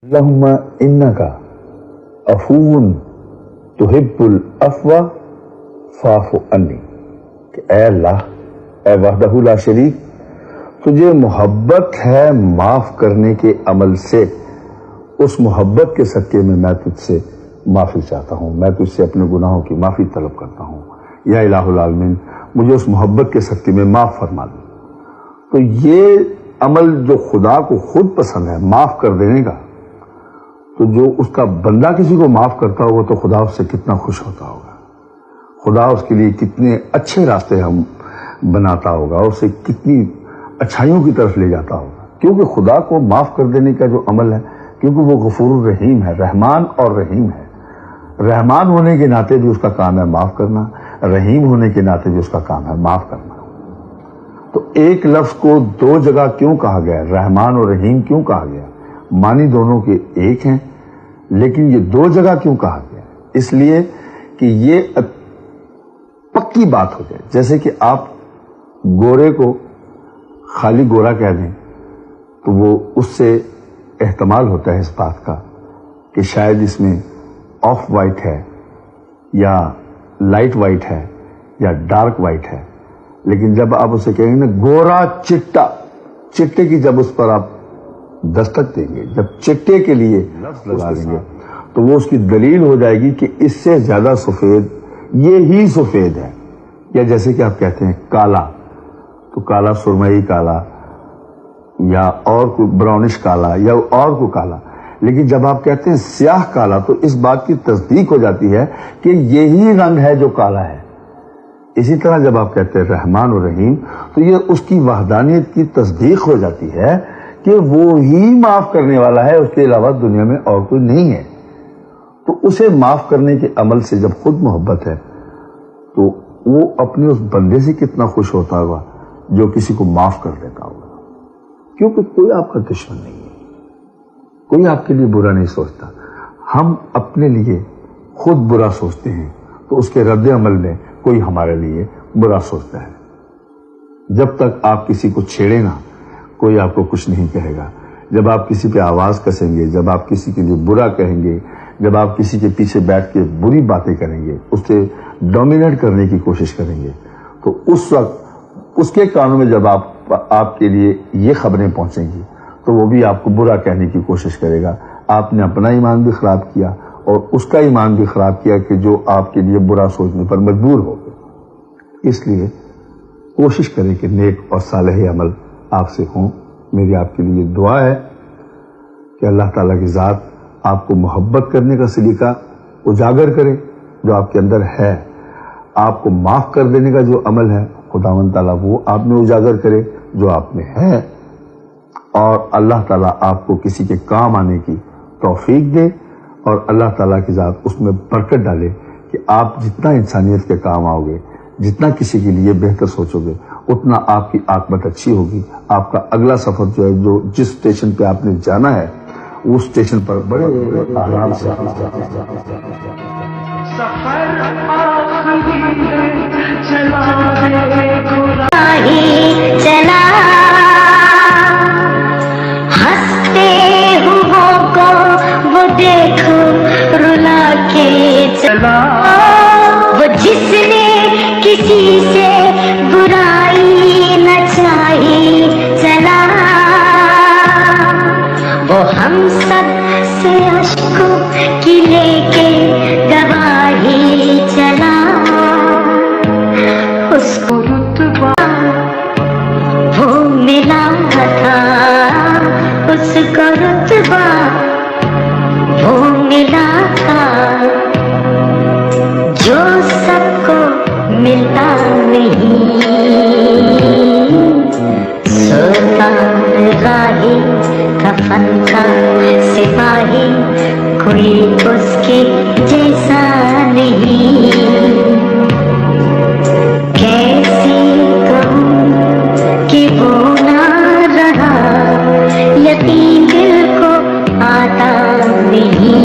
अल्लाहुम्मा इन्नका अफून तुहिब्बुल अफ़्वा फ़ाफ़ु अन्नी, कि ऐ अल्लाह, ऐ वहदहु ला शरीक, तुझे मोहब्बत है माफ करने के अमल से, उस मोहब्बत के सदके में मैं तुझसे माफी चाहता हूँ, मैं तुझसे अपने गुनाहों की माफी तलब करता हूँ। या इलाहुल आलमीन, मुझे उस मोहब्बत के सदके में माफ फरमा दे। तो ये अमल जो खुदा को खुद पसंद है, माफ कर देने का, तो जो उसका बंदा किसी को माफ करता होगा तो खुदा उससे कितना खुश होता होगा, खुदा उसके लिए कितने अच्छे रास्ते हम बनाता होगा, उसे कितनी अच्छाइयों की तरफ ले जाता होगा। क्योंकि खुदा को माफ कर देने का जो अमल है, क्योंकि वो गफूर रहीम है, रहमान और रहीम है। रहमान होने के नाते भी उसका काम है माफ करना, रहीम होने के नाते भी उसका काम है माफ करना। तो एक लफ्ज को दो जगह क्यों कहा गया, रहमान और रहीम क्यों कहा गया? मानी दोनों के एक हैं, लेकिन ये दो जगह क्यों कहा गया? इसलिए कि ये पक्की बात हो जाए। जैसे कि आप गोरे को खाली गोरा कह दें तो वो उससे एहतमाल होता है इस बात का कि शायद इसमें ऑफ वाइट है या लाइट वाइट है या डार्क वाइट है। लेकिन जब आप उसे कहेंगे ना गोरा चिट्टा, चिट्टे की जब उस पर आप दस्तक देंगे, जब चिट्टे के लिए लफ्ज लगा देंगे, तो वो उसकी दलील हो जाएगी कि इससे ज्यादा सफेद ये ही सफेद है। या जैसे कि आप कहते हैं काला, तो काला सुरमई काला या और कोई ब्राउनिश काला या और कोई काला। लेकिन जब आप कहते हैं स्याह काला, तो इस बात की तस्दीक हो जाती है कि यही रंग है जो काला है। इसी तरह जब आप कहते हैं रहमान और रहीम, तो ये उसकी वहदानियत की तस्दीक हो जाती है कि वो ही माफ करने वाला है, उसके अलावा दुनिया में और कोई नहीं है। तो उसे माफ करने के अमल से जब खुद मोहब्बत है, तो वो अपने उस बंदे से कितना खुश होता होगा जो किसी को माफ कर देता होगा। क्योंकि कोई आपका दुश्मन नहीं है, कोई आपके लिए बुरा नहीं सोचता। हम अपने लिए खुद बुरा सोचते हैं तो उसके रद्द अमल में कोई हमारे लिए बुरा सोचता है। जब तक आप किसी को छेड़े ना, कोई आपको कुछ नहीं कहेगा। जब आप किसी पे आवाज कसेंगे, जब आप किसी के लिए बुरा कहेंगे, जब आप किसी के पीछे बैठ के बुरी बातें करेंगे, उससे डोमिनेट करने की कोशिश करेंगे, तो उस वक्त उसके कानों में जब आपके लिए ये खबरें पहुंचेंगी, तो वो भी आपको बुरा कहने की कोशिश करेगा। आपने अपना ईमान भी खराब किया और उसका ईमान भी खराब किया कि जो आपके लिए बुरा सोचने पर मजबूर हो गए। इसलिए कोशिश करें कि नेक और सालेह अमल आपसे हों। मेरी आपके लिए दुआ है कि अल्लाह ताला की ज़ात आपको मोहब्बत करने का सलीका उजागर करे जो आपके अंदर है। आपको माफ कर देने का जो अमल है, खुदावंद ताला वो आप में उजागर करे जो आप में है। और अल्लाह ताला आपको किसी के काम आने की तौफीक दे और अल्लाह ताला की ज़ात उसमें बरकत डाले कि आप जितना इंसानियत के काम आओगे, जितना किसी के लिए बेहतर सोचोगे, उतना आपकी आकबत अच्छी होगी। आपका अगला सफर जो है, जो जिस स्टेशन पे आपने जाना है, उस स्टेशन पर बड़े आराम से चला हंसते हुओं को वो देखो रुला के चला, वो जिसने किसी से बुराई न चाही चला, वो हम सब से अश्कों की लेके गवाही चला। उसको रुतबा वो मिला था, उसको रुतबा वो मिला था जो सबको मिलता नहीं। राही कफन का सिपाही कोई उसके